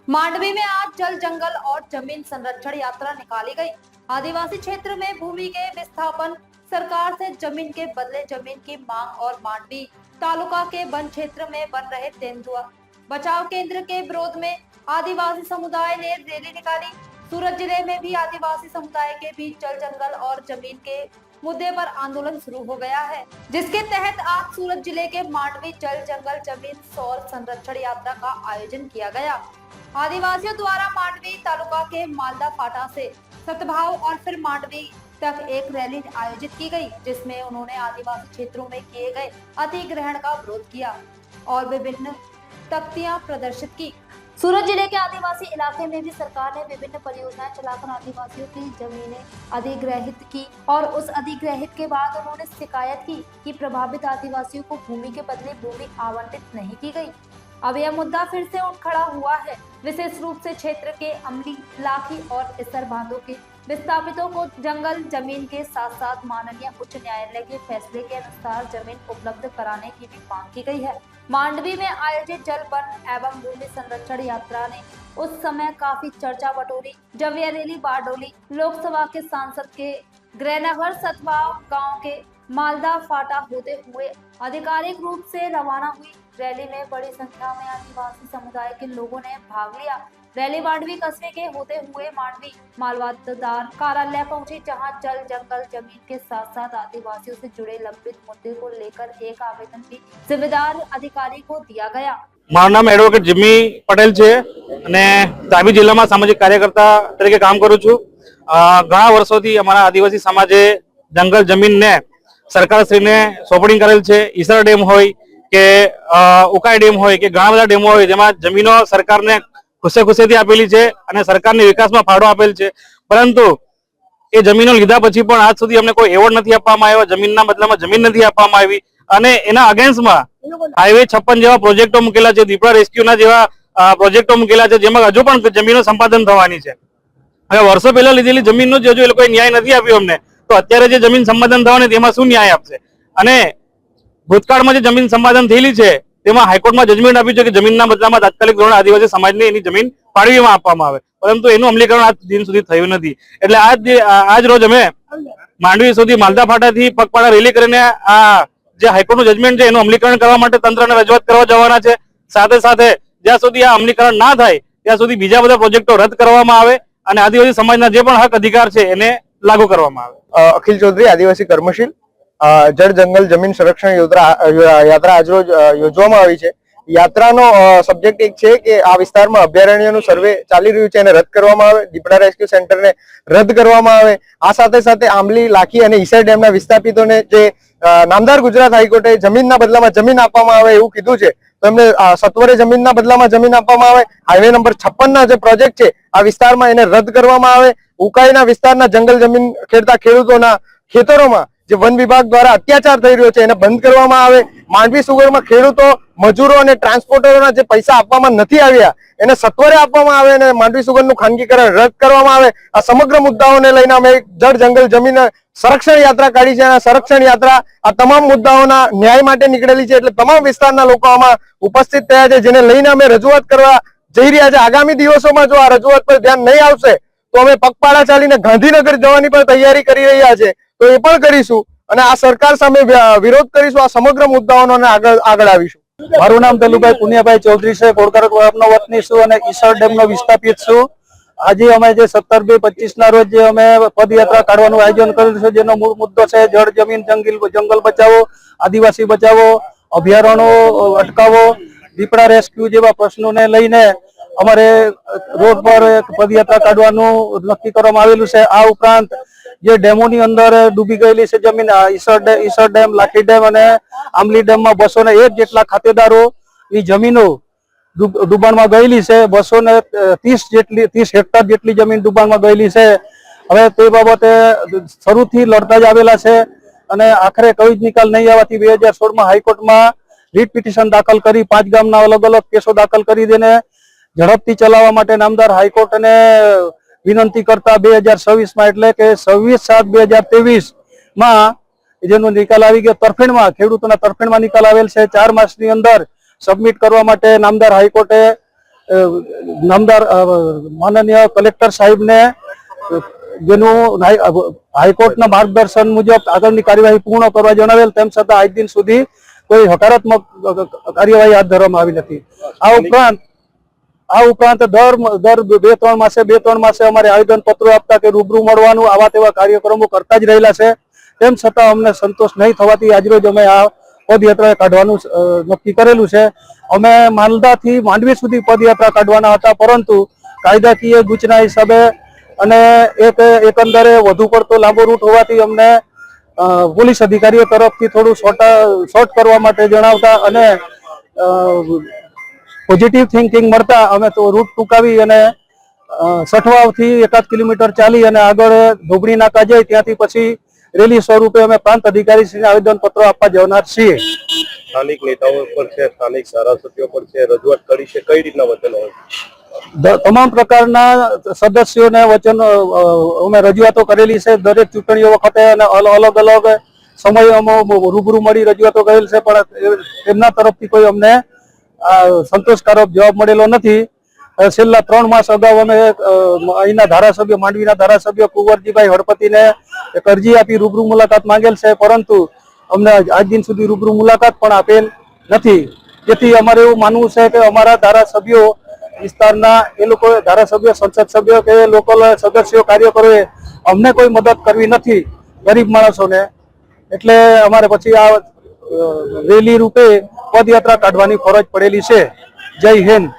मांडवी में आज जल जंगल और जमीन संरक्षण यात्रा निकाली गई। आदिवासी क्षेत्र में भूमि के विस्थापन, सरकार से जमीन के बदले जमीन की मांग और मांडवी तालुका के वन क्षेत्र में बन रहे तेंदुआ बचाव केंद्र के विरोध में आदिवासी समुदाय ने रैली निकाली। सूरत जिले में भी आदिवासी समुदाय के बीच जल जंगल और जमीन के मुद्दे पर आंदोलन शुरू हो गया है, जिसके तहत आज सूरत जिले के मांडवी जल जंगल जमीन सौर संरक्षण यात्रा का आयोजन किया गया। आदिवासियों द्वारा मांडवी तालुका के मालदा फाटा से सतभाव और फिर मांडवी तक एक रैली आयोजित की गई, जिसमें उन्होंने आदिवासी क्षेत्रों में किए गए अधिग्रहण का विरोध किया और विभिन्न तख्तियां प्रदर्शित की। सूरत जिले के आदिवासी इलाके में भी सरकार ने विभिन्न परियोजनाएं चलाकर आदिवासियों की जमीनें अधिग्रहित की और उस अधिग्रहित के बाद उन्होंने शिकायत की कि प्रभावित आदिवासियों को भूमि के बदले भूमि आवंटित नहीं की गई। अब यह मुद्दा फिर से उठ खड़ा हुआ है। विशेष रूप से क्षेत्र के अमली, लाठी और इसर बांधों के विस्थापितों को जंगल जमीन के साथ साथ माननीय उच्च न्यायालय के फैसले के अनुसार जमीन उपलब्ध कराने की भी मांग की गई है। मांडवी में आयोजित जल वन एवं भूमि संरक्षण यात्रा ने उस समय काफी चर्चा बटोरी जब यह रैली बारडोली लोकसभा के सांसद के गृहनगर सतभाव गांव के मालदा फाटा होते हुए आधिकारिक रूप से रवाना हुई। रैली में बड़ी संख्या में आदिवासी समुदाय के लोगों ने भाग लिया। रैली मांडवी कस्बे के होते हुए मांडवी मालवादार कार्यालय पहुंची, जहां जल जंगल जमीन के साथ साथ आदिवासियों से जुड़े लंबित मुद्दे को लेकर एक आवेदन भी जिम्मेदार अधिकारी को दिया गया। મારું નામ એડવોકેટ જીમ્મી પટેલ છે અને તાપી જિલ્લામાં સામાજિક કાર્યકર્તા તરીકે કામ કરું છું। ઘણા વર્ષોથી અમારા આદિવાસી સમાજે જંગલ જમીનને સરકારશ્રીને સોંપણી કરેલ છે। ઈસર ડેમ હોય કે ઉકાઈ ડેમ હોય કે ઘણા બધા ડેમો હોય જેમાં જમીનો સરકારને ખુશે ખુશેથી આપેલી છે અને સરકારને વિકાસમાં ફાળો આપેલ છે, પરંતુ એ જમીનો લીધા પછી પણ આજ સુધી અમને કોઈ એવોર્ડ નથી આપવામાં આવ્યો, જમીનના બદલામાં જમીન નથી આપવામાં આવી અને એના અગેન્સ્ટમાં હાઈવે 56 જેવા પ્રોજેક્ટો મૂકેલા છે, દીપડા રેસ્ક્યુના જેવા પ્રોજેક્ટો મૂકેલા છે, જેમાં હજુ પણ જમીનો સંપાદન થવાની છે। હવે વર્ષો પહેલા લીધેલી જમીનનો હજુ એ લોકોએ ન્યાય નથી આપ્યો અમને, તો અત્યારે જે જમીન સંપાદન થવાની તેમાં શું ન્યાય આપશે? અને ભૂતકાળમાં જે જમીન સંપાદન થયેલી છે તેમાં હાઈકોર્ટમાં જજમેન્ટ આપ્યું છે કે જમીનના બદલામાં તાત્કાલિક ધોરણે આદિવાસી સમાજને એની જમીન ફાળવીમાં આપવામાં આવે, પરંતુ એનું અમલીકરણ આજ દિન સુધી થયું નથી। એટલે આજ રોજ અમે માંડવી સુધી માલદા ફાટાથી પગપાળા રેલી કરીને આ જે હાઈકોર્ટનું જજમેન્ટ છે એનું અમલીકરણ કરવા માટે તંત્રને રજૂઆત કરવા જવાના છે। સાથે સાથે જ્યાં સુધી આ અમલીકરણ ના થાય ત્યાં સુધી બીજા બધા પ્રોજેક્ટો રદ કરવામાં આવે અને આદિવાસી સમાજના જે પણ હક અધિકાર છે એને લાગુ કરવામાં આવે। અખિલ ચૌધરી, આદિવાસી કર્મશીલ। જળ જંગલ જમીન સંરક્ષણ યાત્રા આજરોજ યોજવામાં આવી છે। યાત્રાનો સબ્જેક્ટ એક છે કે આ વિસ્તારમાં અભયારણ્યનું સર્વે ચાલી રહ્યું છે એને રદ કરવામાં આવે, દીપડા રેસ્ક્યુ સેન્ટરને રદ કરવામાં આવે। આ સાથે સાથે આંબલી, લાખી અને ઈસર ડેમના વિસ્થાપિતોને જે નામદાર ગુજરાત હાઈકોર્ટે જમીનના બદલામાં જમીન આપવામાં આવે એવું કીધું છે, તો એમને સત્વરે જમીનના બદલામાં જમીન આપવામાં આવે। હાઈવે નંબર 56 ના જે પ્રોજેક્ટ છે આ વિસ્તારમાં એને રદ કરવામાં આવે। ઉકાઈના વિસ્તારના જંગલ જમીન ખેડતા ખેડૂતોના ખેતરોમાં જે વન વિભાગ દ્વારા અત્યાચાર થઈ રહ્યો છે એને બંધ કરવામાં આવે। માંડવી સુગરમાં ખેડૂતો, મજૂરો અને ટ્રાન્સપોર્ટરોના જે પૈસા આપવામાં નથી આવ્યા એને સત્વરે આપવામાં આવે અને માંડવી સુગરનું ખાનગીકરણ રદ કરવામાં આવે। આ સમગ્ર મુદ્દાઓને લઈને અમે જળ જંગલ જમીન સંરક્ષણ યાત્રા કાઢી છે અને સંરક્ષણ યાત્રા આ તમામ મુદ્દાઓના ન્યાય માટે નીકળેલી છે। એટલે તમામ વિસ્તારના લોકો આમાં ઉપસ્થિત થયા છે, જેને લઈને અમે રજૂઆત કરવા જઈ રહ્યા છે। આગામી દિવસોમાં જો આ રજૂઆત પર ધ્યાન નહીં આવશે તો અમે પગપાળા ચાલીને ગાંધીનગર જવાની પણ તૈયારી કરી રહ્યા છે, તો એ પણ કરીશું અને આ સરકાર સામે વિરોધ કરીશું। આ સમગ્ર મુદ્દાઓનો આગળ આવીશું। મારું નામ દલુભાઈ પુનિયાભાઈ ચૌધરી છે, કોડકર ગામનો વતની છું અને ઈસર ડેમનો વિસ્થાપિત છું। આજે અમે જે 17/2/25 ના રોજ જે અમે પદયાત્રા કાઢવાનું આયોજન કરેલું છે, જેનો મૂળ મુદ્દો છે જળ જમીન જંગલ બચાવો, આદિવાસી બચાવો, અભયારણ્યો અટકાવો, દીપડા રેસ્ક્યુ જેવા પ્રશ્નોને લઈને અમારે રોડ પર પદયાત્રા કાઢવાનું નક્કી કરવામાં આવેલું છે। આ ઉપરાંત જે ડેમોની અંદર ડૂબી ગયેલી છે જમીન, ઈસર ડેમ, લાખી ડેમ અને આંબલી ડેમમાં 201 જેટલા ખાતેદારોની જમીનો ડૂબાણમાં ગયેલી છે। 230 હેક્ટર જેટલી જમીન ડૂબાણમાં ગયેલી છે। હવે તે બાબતે શરૂથી લડતા જ આવેલા છે અને આખરે કોઈ જ નિકાલ નહીં આવવાથી 2016માં હાઈકોર્ટમાં રીટ પિટિશન દાખલ કરી 5 ગામના અલગ અલગ કેસો દાખલ કરી દેને ઝડપથી ચલાવવા માટે નામદાર હાઈકોર્ટને વિનંતી કરતા 2026માં એટલે કે 26/7/2023 માં જેનો નિકાલ આવી ગયો। તરફેણમાં ખેડૂતોના તરફેણમાં નિકાલ આવેલ છે। 4 માસની અંદર સબમિટ કરવા માટે નામદાર હાઈકોર્ટે નામદાર માનનીય કલેક્ટર સાહેબને જેનું હાઈકોર્ટના માર્ગદર્શન મુજબ આગળની કાર્યવાહી પૂર્ણ કરવા જણાવેલ, તેમ છતાં આજ દિન સુધી કોઈ હકારાત્મક કાર્યવાહી હાથ ધરવામાં આવી નથી. આ ઉપરાંત દર 2-3 માસે અમારે આવેદન પત્રો આપતા કે રૂબરૂ મળવાનું આવા તેવા કાર્યક્રમો કરતા જ રહેલા છે. તેમ છતાં અમને સંતોષ નહીં થવાથી આજરોજ અમે આ પદયાત્રા કાઢવાનું નક્કી કરેલું છે. અમે માલદાથી માંડવી સુધી પદયાત્રા કાઢવાના હતા, પરંતુ કાયદાકીય ગૂંચના હિસાબે અને એકંદરે વધુ પડતો લાંબો રૂટ હોવાથી અમને પોલીસ અધિકારીઓ તરફથી થોડું શોર્ટ કરવા માટે જણાવતા અને પોઝિટિવ થિંકિંગ મળતા અમે તો રૂટ ટૂંકાવી અને સઠવાવથી 1 કિલોમીટર ચાલી અને આગળ ધોબણી નાકા જઈ ત્યાંથી પછી રેલી સ્વરૂપે અમે પ્રાંત અધિકારીશ્રીને આવેદન પત્રો આપવા જવાના છીએ. સ્થાનિક નેતાઓ પર છે, સ્થાનિક ધારાસભ્યો પર છે, રજૂઆત કરી છે, કઈ રીતના વચનો હોય? તમામ પ્રકારના સદસ્યોને વચન અમે રજૂઆતો કરેલી છે. દરેક ચૂંટણીઓ વખતે અને અલગ અલગ સમયોમાં રૂબરૂ મળી રજૂઆતો કરેલ છે, પણ તેમના તરફથી કોઈ અમને સંતોષકારક જવાબ મળેલો નથી. છેલ્લા 3 માસ અગાઉ અમે અહીંના ધારાસભ્ય માંડવીના ધારાસભ્ય કુંવરજીભાઈ હળપતિને એક અરજી આપી રૂબરૂ મુલાકાત માંગેલ છે, પરંતુ અમને આજ દિન સુધી રૂબરૂ મુલાકાત પણ આપેલ નથી. તેથી અમારે એવું માનવું છે કે અમારા ધારાસભ્યો વિસ્તારના એ લોકો ધારાસભ્ય, સંસદ સભ્યો કે લોકલ સદસ્યો, કાર્યકરોએ અમને કોઈ મદદ કરવી નથી ગરીબ માણસોને. એટલે અમારે પછી આ રેલી રૂપે પદયાત્રા કાઢવાની ફરજ પડેલી છે. જય હિન્દ.